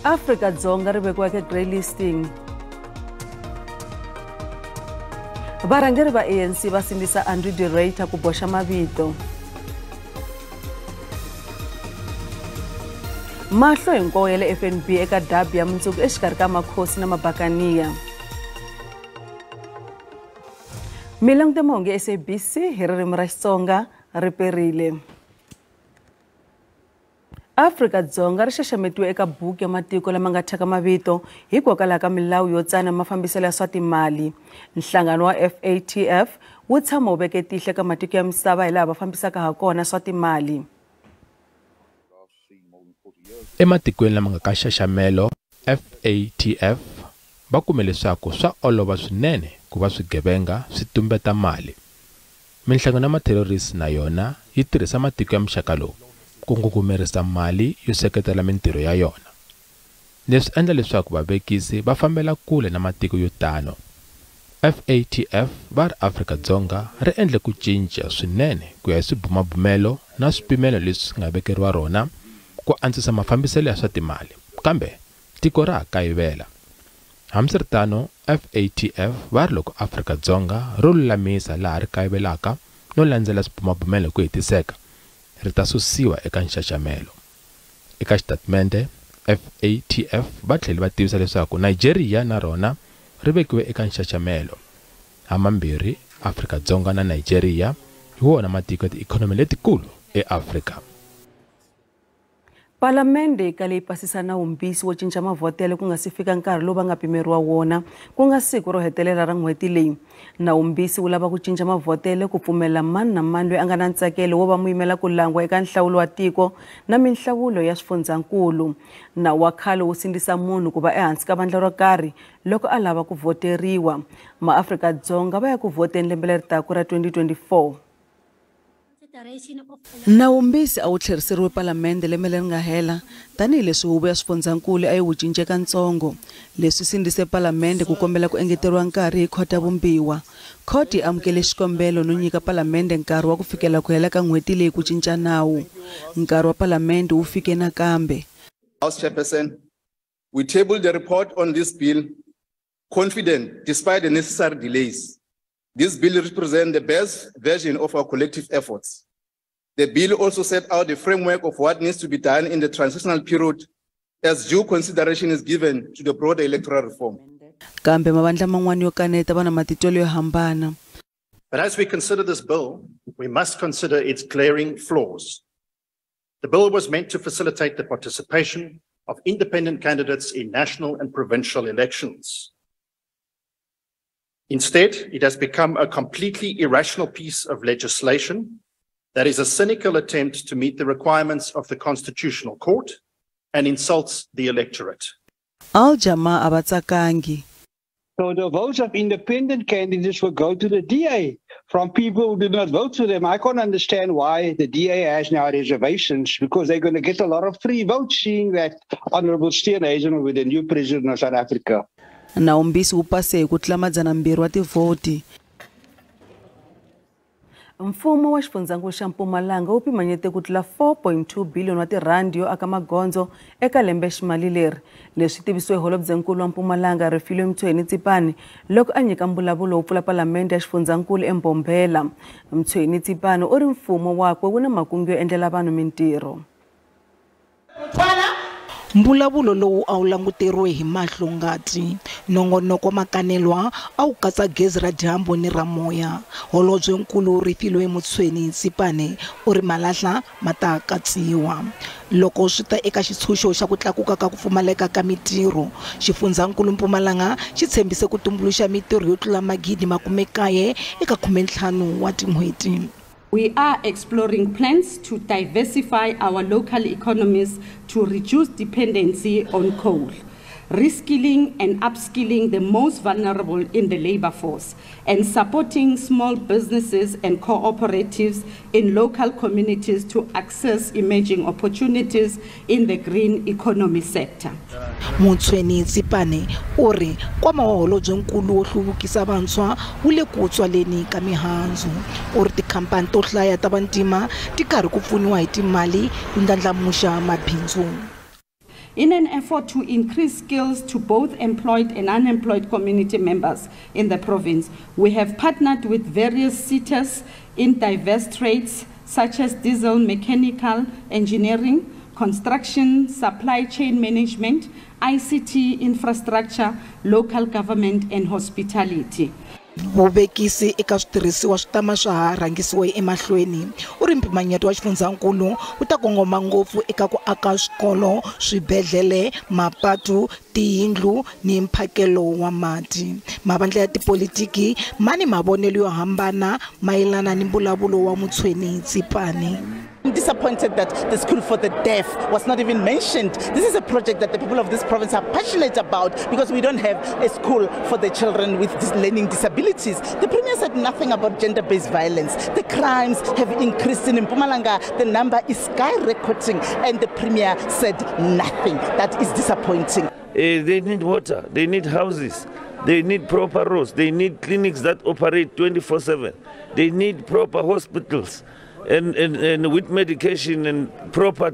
Afrika-Dzonga ri vekiweke grey listing. Varhangeri va ANC va sindzisa Andrew de Ruyter ku boxa mavito. Mahlo hinkwawo ya le FNB eka dabi ya mundzuku exikarhi ka Makhosi na Mabakaniya. Milangute mahungu ya SABC hi ririmi ra Xitsonga ri perile. Afrika-Dzonga ri xaxametiwe eka buku ya matiko lama nga thyaka mavito hikokwalaho ka milawu yo tsana mafambiselo ya swa timali. Nhlangano wa FATF wu tshama wu veke tihlo ka matiko ya misava hi laha va fambisaka ha kona swa timali. Ematikweni lama nga ka xaxamelo, FATF va kume leswaku swa olova swinene ku va swigevenga swi tumbeta mali. Minhlangano ya materrorist na yona yi tirhisa matiko ya muxaka lowu ku ngugumerisa mali yo seketela mintirho ya yona. Leswi endla leswaku vavekisi va fambela kule na matiko yo tano. FATF va ri Afrika-Dzonga ri endle ku cinca swinene ku ya hi swibumabumelo na swipimelo leswi nga vekeriwa rona ku antswisa mafambiselo ya swa timali, kambe tiko ra ha kayivela. Hambiswiritano, FATF va ri loko Afrika-Dzonga ro lulamisa laha ri kayivelaka no landzela swibumabumelo ku hetiseka, ri ta susiwa eka nxaxamelo. Eka xitatimende, FATF va tlhela va tivisa leswaku Nigeria na rona ri vekiwe eka nxaxamelo. Hamambirhi, Afrika-Dzonga na Nigeria hi wona matiko ya tiikhonomi letikulu eAfrika. Palamende yi kale yi pasisa nawumbisi wo cinca mavhotelo ku nga si fika nkarhi lowu va nga pimeriwa wona ku nga siku ro hetelela ra n'hweti leyi. Nawumbisi wu lava ku cinca mavhotelo ku pfumelela mani na mani loyi a nga na ntsakelo wo va muyimela ku langwa eka nhlawulo wa tiko na minhlawulo ya swifundzankulu. Nawu wa khale wu sindzisa munhu ku va ehansi ka vandla ro karhi loko a lava ku voteriwa. MaAfrika-Dzonga va ya ku voteni lembe leri taka ra 2024. Nawumbisi a wu tlheriseriwe palamende lembe leri nga hela tanihileswi huvo ya swifundzankulu a yi wu cince katsongo. Leswi sindzise palamende ku kombela ku engeteriwa nkarhi hi khoti ya vumbiwa. Khoti yi amukele xikombelo no nyika palamende nkarhi wa ku fikela ku hela ka n'hweti leyi ku cinca nawu. Nkarhi wa palamende wu fike nakambe. House Chairperson, we tabled the report on this bill confident despite the necessary delays. This bill represents the best version of our collective efforts. The bill also set out the framework of what needs to be done in the transitional period as due consideration is given to the broader electoral reform. Kambe mavandla man'wana yo kaneta va na matitwelo yo hambana. But as we consider this bill, we must consider its glaring flaws. The bill was meant to facilitate the participation of independent candidates in national and provincial elections. Instead, it has become a completely irrational piece of legislation that is a cynical attempt to meet the requirements of the Constitutional Court and insults the electorate. Al-Jama abatsakangi. So the votes of independent candidates will go to the DA from people who did not vote for them. I can't understand why the DA has now reservations, because they're going to get a lot of free votes seeing that Honorable Steenhuisen will be the new president of South Africa. Nawumbisi wu pase ku tlula 200 wa tivoti. Mfumo wa xifundzankulu xa Mpumalanga wu pimanyete ku tlula 4.2 billion wa tirandi yo aka magondzo eka lembe ximali leri. Leswi tivisiwe holobyenkulu wa Mpumalanga Refilwe Mthweni Tsipane loko a nyika mbulavulo wo pfula palamende ya xifundzankulu eMbombela. Mthweni Tsipane u ri mfumo wakwe wu na makungu yo endlela vanhu mintirho. Mbulavulo lowu a wu languteriwe hi mahlo ngati. Nongonoko makanelwa a wu katsa gezi ra dyambu ni ra moya. Holobyenkulu Refilwe Mthweni Tsipane u ri malahla ma ta katsiwa. Loko swi ta eka xitshunxo xa ku tlakuka ka ku pfumaleka ka mitirho, xifundzankulu Mpumalanga xi tshembise ku tumbuluxa mitirho yo tlula 90 eka 15 wa tin'hweti. We are exploring plans to diversify our local economies to reduce dependency on coal, reskilling and upskilling the most vulnerable in the labor force, and supporting small businesses and cooperatives in local communities to access emerging opportunities in the green economy sector. Mthweni Tsipane u ri kwama wa holobyenkulu wo hluvukisa vantshwa wu le ku tswaleni ka mihandzu. U ri tikhampani to hlaya ta vantima ti karhi ku pfuniwa hi timali ku ndlandlamuxa mabindzu. In an effort to increase skills to both employed and unemployed community members in the province, we have partnered with various sitters in diverse trades such as diesel, mechanical, engineering, construction, supply chain management, ICT, infrastructure, local government, and hospitality. vuvekisi eka switirhisiwa swi tama swa ha rhangisiwe emahlweni u ri mpimanyeto wa xifundzankulu wu ta kongoma ngopfu eka ku aka swikolo swibedhlele mapatu tiyindlu ni mphakelo wa mati mavandla ya tipolitiki mani mavonelo yo hambana mayelana ni mbulavulo wa Mutshweni Tsipane. I'm disappointed that the school for the deaf was not even mentioned. This is a project that the people of this province are passionate about because we don't have a school for the children with learning disabilities. The Premier said nothing about gender-based violence. The crimes have increased in Mpumalanga. The number is skyrocketing and the Premier said nothing. That is disappointing. They need water, they need houses, they need proper roads, they need clinics that operate 24/7, they need proper hospitals. And with medication and proper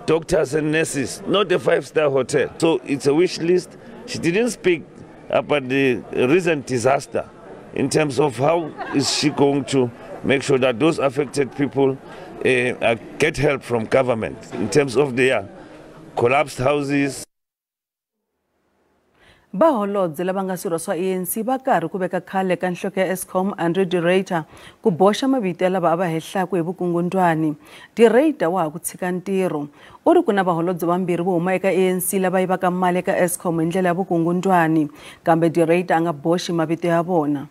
doctors and nurses, not a 5-star hotel. So it's a wish list. She didn't speak about the recent disaster in terms of how is she going to make sure that those affected people get help from government in terms of their collapsed houses. Vaholobye lava nga swirho swa ANC va karhi ku veka khale ka nhloko ya Eskom Andre Director ku boxa mavito ya lava ava hehlaku hi vukungundwani. Director wa ha ku tshika ntirho u ri ku na vaholobye vambirhi vo huma eka ANC lava yivaka mali eka Eskom hi ndlela ya vukungundwani kambe Director a nga boxi mavito ya vona.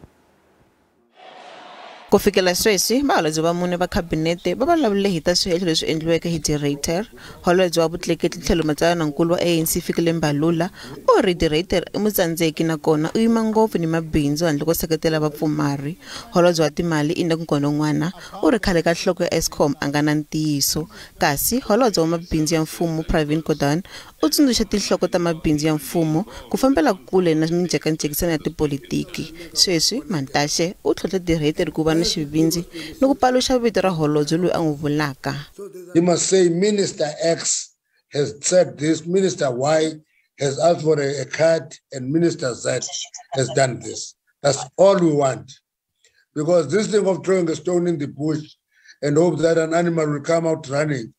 Ku fikela sweswi vaholobye va mune va kabinete va vulavule hi ta swihehlo leswi endliweke hi Director. Holobye wa vutleketli tlhelo matsalanankulu wa ANC Fikile Mbalula u ri Director i mutsandzeki nakona u yima ngopfu ni mabindzu handle ko seketela vapfumari. Holobye wa timali Inda Nkonon'wana u ri khale ka nhloko ya Eskom a nga na ntiyiso kasi holobye wa mabindzu ya mfumo Pravin Gordhan u tsundzuxa tinhloko ta mabindzu ya mfumo ku fambela kule na minjhekanjhekisano ya tipolitiki. Sweswi Mantashe u tlhotlhe Director ku va na xivindzi ni ku paluxa vito ra holobye loyi a n'wi vulaka. You must say Minister X has said this, Minister Y has asked for a cut, and Minister Z has done this. That's all we want. Because this thing of throwing a stone in the bush and hope that an animal will come out running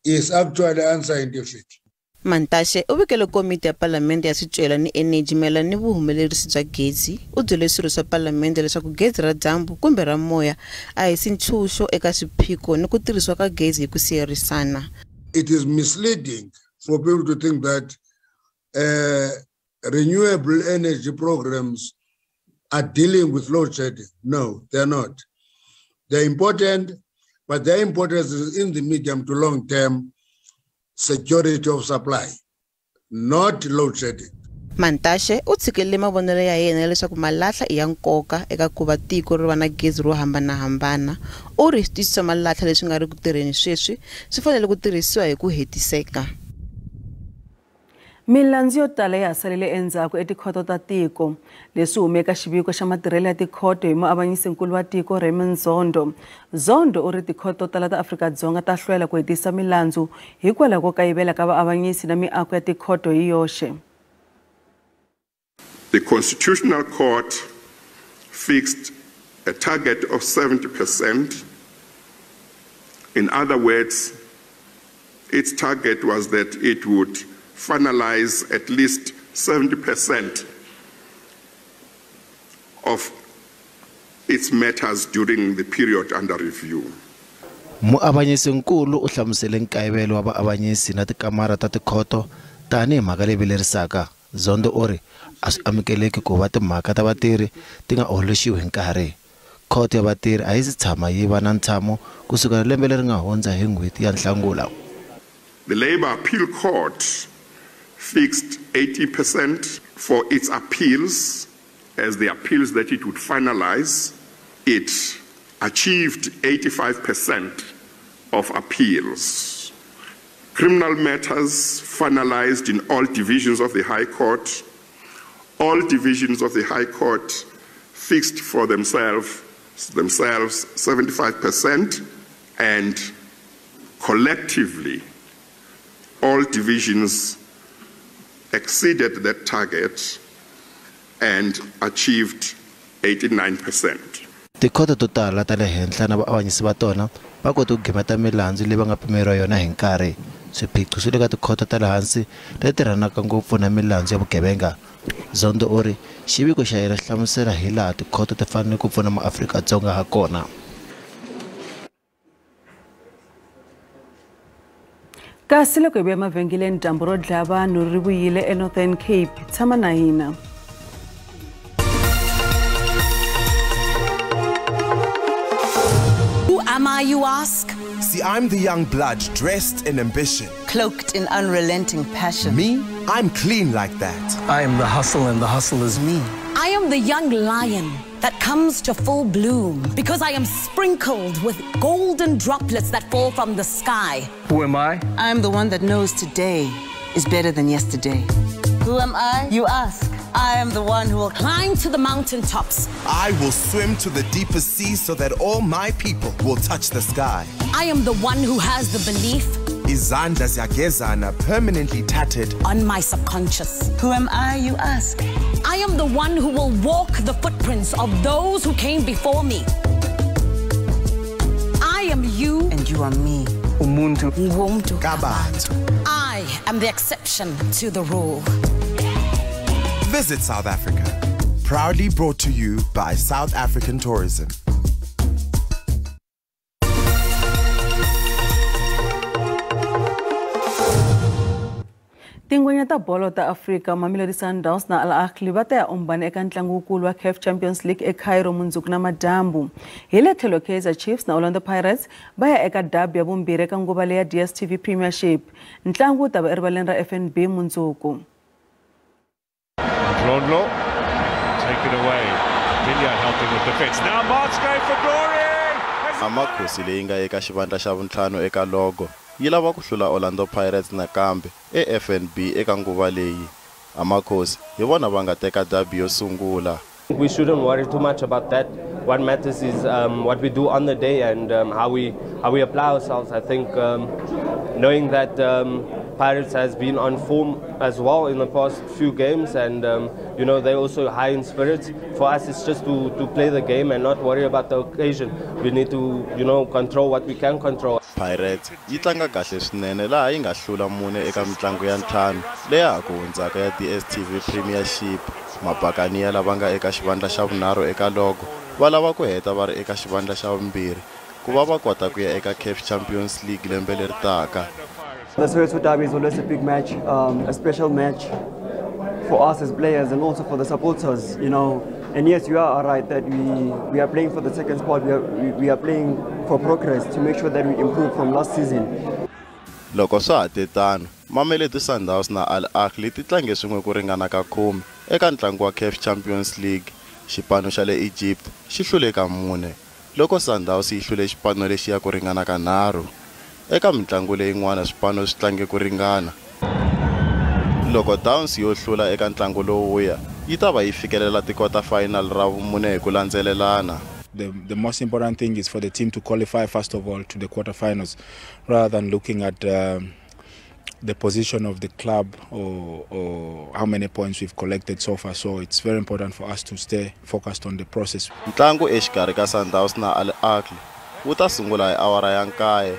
is actually answering defeat. Mantashe u vikele komiti ya palamende ya swicwela ni energy mayelana ni vuhumelerisi bya gezi u byele swirho swa palamende leswaku gezi ra dyambu kumbe ra moya a hi sintshuxo eka swiphiqo ni ku tirhisiwa ka gezi hi ku siyerisana. It is misleading for people to think that renewable energy programs are dealing with load shedding. No, they're not. They're important, but their importance is in the medium to long term security of supply, not load shedding. Mantashe u tshikele mavonelo ya yena leswaku malahla i ya nkoka eka ku va tiko ri va na gezi ro hambanahambana u ri tisa malahla leswi nga ri ku tirheni sweswi swi fanele ku tirhisiwa hi ku hetiseka. Milandzu yo tala ya salele endzhaku etikhoto ta tiko leswi humeka xiviko xa matirhelo ya tikhoto hi muavanyisinkulu wa tiko Raymond Zondo. Zondo u ri tikhoto tala ta Afrika-Dzonga ta hlwela ku hetisa milandzu hikwalaho ko kayivela ka vaavanyisi na miako ya tikhoto hi yoxe. The Constitutional Court fixed a target of 70%. In other words, its target was that it would finalize at least 70% of its matters during the period under review. Muavanyisinkulu u hlamusele nkayivelo wa vaavanyisi na tikamara ta tikhoto tanihi mhaka leyi vilerisaka. Zondo u ri a swi amukeleki ku va timhaka ta vatirhi ti nga oloxiwi hi nkarhi. Khoto ya vatirhi a yi si tshama yi va na ntshamo kusukela lembe leri nga hundza hi n'hweti ya Nhlangula. The Labour Appeal Court fixed 80% for its appeals as the appeals that it would finalize. It achieved 85% of appeals. Criminal matters finalized in all divisions of the High Court. All divisions of the High Court fixed for themselves 75%, and collectively all divisions exceeded that target and achieved 89%. Tikhoto to tala ta le henhla na vaavanyisi va tona va kote ku gemeta milandzu leyi va nga pimeriwa yona hi nkarhi. Swiphiqo swi le ka tikhoto ta le hansi leti tirhanaka ngopfu na milandzu ya vugevenga. Zondo u ri xiviko xa yena xi hlamusela hi laha tikhoto ti fanele ku pfuna maAfrika-Dzonga ha kona. Kasi loko hi vuya mavhengeleni dyambu ro dlaya vanhu ri vuyile eNorthern Cape, tshama na hina. Who am I, you ask? See, I'm the young blood dressed in ambition. Cloaked in unrelenting passion. Me? I'm clean like that. I am the hustle and the hustle is me. I am the young lion that comes to full bloom because I am sprinkled with golden droplets that fall from the sky. Who am I? I am the one that knows today is better than yesterday. Who am I? You ask. I am the one who will climb to the mountaintops. I will swim to the deepest seas so that all my people will touch the sky. I am the one who has the belief Izandla ziyagezana permanently tattered on my subconscious. Who am I, you ask? I am the one who will walk the footprints of those who came before me. I am you and you are me. Umuntu. Kabantu. I am the exception to the rule. Visit South Africa. Proudly brought to you by South African Tourism. Tingwenya ta bolo ta Afrika, Mamelodi Sundowns na Al Ahly va ta ya ombana eka ntlangu wukulu wa CAF Champions League eCairo mundzuku na madyambu. Hi le tlhelo Kaizer Chiefs na Orlando Pirates va ya eka derby ya vumbirhi eka nguva leya DStv Premiership. Ntlangu wu ta va erivaleni ra FNB mundzuku. Ronlo, taken away. Minya helping with defense. Now Mark's going for glory. Amakhosi leyi nga eka xivandla xa vuntlhanu eka logo yi lava ku hlula Orlando Pirates nakambe eFNB eka nguva leyi. Amakhosi hi vona va nga teka derby yo sungula. We shouldn't worry too much about that. What matters is what we do on the day and how we apply ourselves. I think knowing that Pirates has been on form as well in the past few games, and you know, they're also high in spirits. For us, it's just to play the game and not worry about the occasion. We need to, you know, control what we can control. Pirates yi tlanga kahle swinene laha yi nga hlula mune eka mitlangu ya ntlhanu leya ha ku hundzaka ya DStv Premiership. Mabakaniya lava nga eka xivandla xa vunharhu eka logo va lava ku heta va ri eka xivandla xa vumbirhi ku va va kota ku ya eka CAF Champions League lembe leri taka. The Soweto derby is always a big match, a special match for us as players and also for the supporters, you know. And yes, you are right that we are playing for the second spot. We are playing for progress to make sure that we improve from last season. Loko swa ha tetano, Mamelodi Sundowns na Al Ahly ti tlange swin'we ku ringana ka 10 eka ntlangu wa CAF Champions League. Xipano xa le Egypt xi hlule ka 4 loko Sundowns yi hlule xipano lexi ya ku ringana ka 3. Eka mitlangu leyin'wana swipano swi tlange ku ringana. Loko Downs yo hlula eka ntlangu lowuya yi ta va yi fikelela ti-quarter final ra vumune hi ku landzelelana. The most important thing is for the team to qualify first of all to the quarterfinals, rather than looking at the position of the club or how many points we've collected so far. So it's very important for us to stay focused on the process. Ntlangu exikarhi ka Sundowns na Al Ahly wu ta sungula hi awara ya 9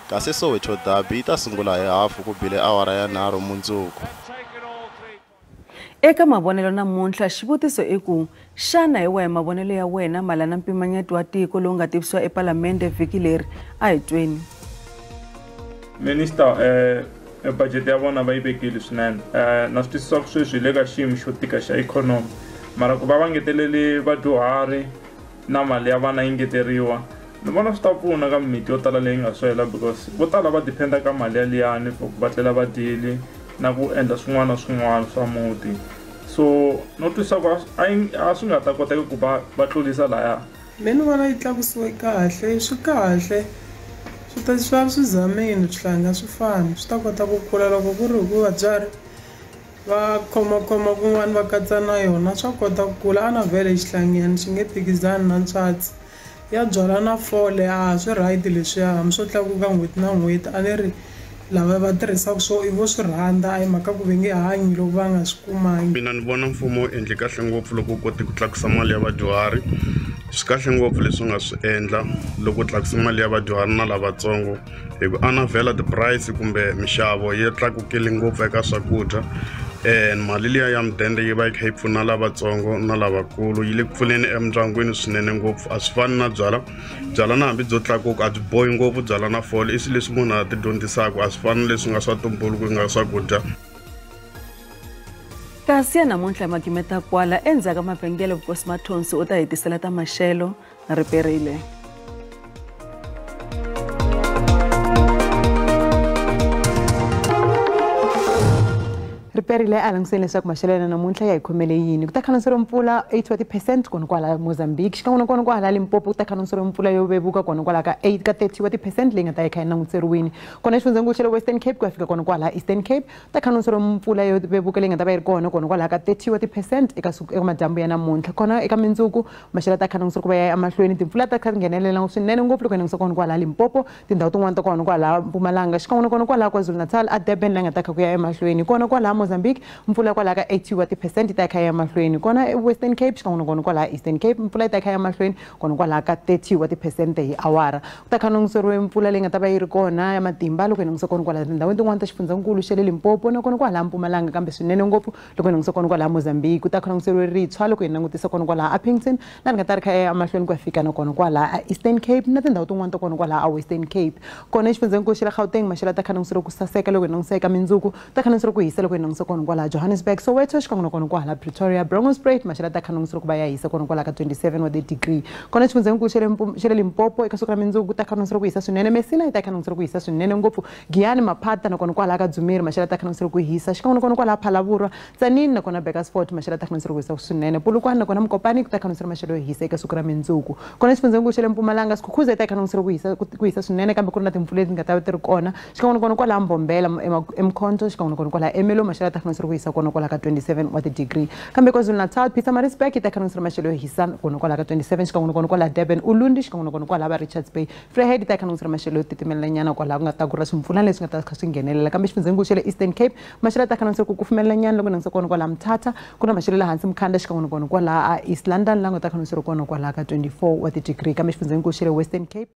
kasi Soweto derby yi ta sungula hi hafu ku bile awara ya 3 mundzuku. Eka mavonelo namuntlha xivutiso i ku xana hi wahi mavonelo ya wena malana mpimanyeto wa tiko lowu nga tivisiwa ePalamende vhiki leri a hi tweni. Minister budget ya vona va yi vekile swinene na swi twisisa ku sweswi hi le ka xiyimo xo tika xa ikhonomi mara ku va ngeteleli vadyuhari na mali ya vana yi ngeteriwa ni vona swi ta pfuna ka mimiti yo tala leyi nga swela because vo tala va dependa ka mali ya liyani for ku va tlela va dyile na ku endla swin'wana na swin'wana swa muti. So no twisisa ku a swi nga ta koteka ku va tlurisa laya. Mina ni vona yi tlakusiwe kahle swi kahle swi ta swi zamini swihlanga swi fana swi ta kota ku kula loko ku ri ku vatswari va khoma kun'wana va katsa na yona swa kota ku kula a na vhele xihlangeni xi nge phikizani na ntswatsi ya byala na fole swi right leswiya hambi swo tlakuka n'hweti na n'hweti a ni ri lava va tirhisaka swo i vo swi rhandza a hi mhaka ku ve nge hanyi loko va nga swi kumangi. Mina ni vona mfumo wu endle kahle ngopfu loko wu kote ku tlakusa mali ya vadyuhari. Swi kahle ngopfu leswi nga swi endla loko tlakusa mali ya vadyuhari na lavatsongo hi ku anavhela ti-price kumbe mixavo yi tlakukile ngopfu eka swakudya. Mali liya ya mudende yi va yi kha yi pfuna lavatsongo na lavakulu yi le ku pfuneni emindyangwini swinene ngopfu. A swi fani na byala na hambi byo tlakuka a byi bohi ngopfu byala na fole i swilo leswi munhu a ti dyondzisaka a swi fani leswi nga swa tumbuluko yi nga swakudya. Kasi ya namuntlha hi magimeta kwala endzhaku ka mavhengele vukosi mathonsi u ta hetisela ta maxelo riperile. Riperile a langutiseni leswaku maxelo ya namuntlha ya hi khomele yini. Ku ta khanonseriwa mpfula 80% kona kwala Mozambique xikan'we kona kwala Limpopo ku ta khanonseriwa mpfula yo vevuka kona kwala ka 8 ka 30% leyi nga ta yi kha yi languteriwini. Kona exifundzeninkulu xa le Western Cape ku ya fika kona kwala Eastern Cape ku ta khanonseriwa mpfula yo vevuka leyi nga ta va yi ri kona kwala ka 30% eka madyambu ya namuntlha. Kona eka mindzuku maxelo ta khanonseriwa ku va ya emahlweni timpfula ta kha nghenelela swinene ngopfu loko hi langutisa kona kwala Limpopo tindhawu tin'wana ta kona kwala Mpumalanga xikan'we kona kwala KwaZulu-Natal a Durban la nga ta kha ku ya emahlweni. Kona kwala Mozambique mpfula kwala ka 80% ta kha ya mahlweni. Kona Western Cape xikan'we kona kwala Eastern Cape mpfula ta kha ya mahlweni kona kwala ka 30% hi awara. Ku ta khanonseriwe mpfula leyi nga ta va yi ri kona ya matimba loko hi langutisa kona kwala tindhawini tin'wana ta xifundzeninkulu xa le Limpopo na kona kwala Mpumalanga kambe swinene ngopfu loko hi langutisa kona kwala Mozambique. Ku ta khanonseriwe rintshwa loko hi langutisa kona kwala Appington la nga ta ri kha ya mahlweni ku ya fika na kona kwala Eastern Cape na tindhawu tin'wana ta kona kwala Western Cape. Kona exifundzeninkulu xa le Gauteng maxelo ta khanonseriwa ku saseka loko hi langutisa eka mindzuku ta khanonseriwa ku hisa loko hi langutisa kona kwala Johannesburg, Soweto xikan'we kona kwala Pretoria, Bronkhorstspruit maxelo ta khanonseriwa ku va ya hisa kona kwala ka 27 wa degree. Kona exifundzeninkulu xa le Limpopo eka siku ra mindzuku ta khanonseriwa ku hisa swinene. Messina yi ta khanonseriwa ku hisa swinene ngopfu. Giyani, Maphata na kona kwala ka Dzumeri maxelo ta khanonseriwa ku hisa xikan'we kona kwala Phalaborwa, Tzaneen na kona Bakersford maxelo ta khanonseriwa ku hisa swinene. Polokwane na kona Mokopane ku ta khanonseriwa maxelo yo hisa eka siku ra mindzuku. Kona exifundzeninkulu xa le Mpumalanga Skukuza yi ta khanonseriwa ku hisa swinene kambe ku ri na timpfula leti nga ta va ti ri kona xikan'we kona kwala Mbombela eMkhonto xikan'we kona kwala Emelo maxelo ta khanonseriwa ku hisa kona kwala ka 27 wa degree. Kambe KwaZulu-Natal Pietermaritzburg yi ta khanonseriwa maxelo yo hisa kona kwala ka 27 xikan'we kona kwala Durban Ulundi xikan'we kona kwala Richards Bay. Vryheid yi ta khanonseriwa maxelo yo titimelela nyana kwala ku nga ta kura swimfula leswi nga ta kha swi nghenelela. Kambe exifundzeninkulu xa le Eastern Cape maxelo ta khanonseriwa ku kufumelela nyana loko langutisa kona kwala Mthatha ku na maxelo lahansi Mkhanda xikan'we kona kwala East London la nga ta khanonseriwa kona kwala ka 24 wa degree. Kambe exifundzeninkulu xa le Western Cape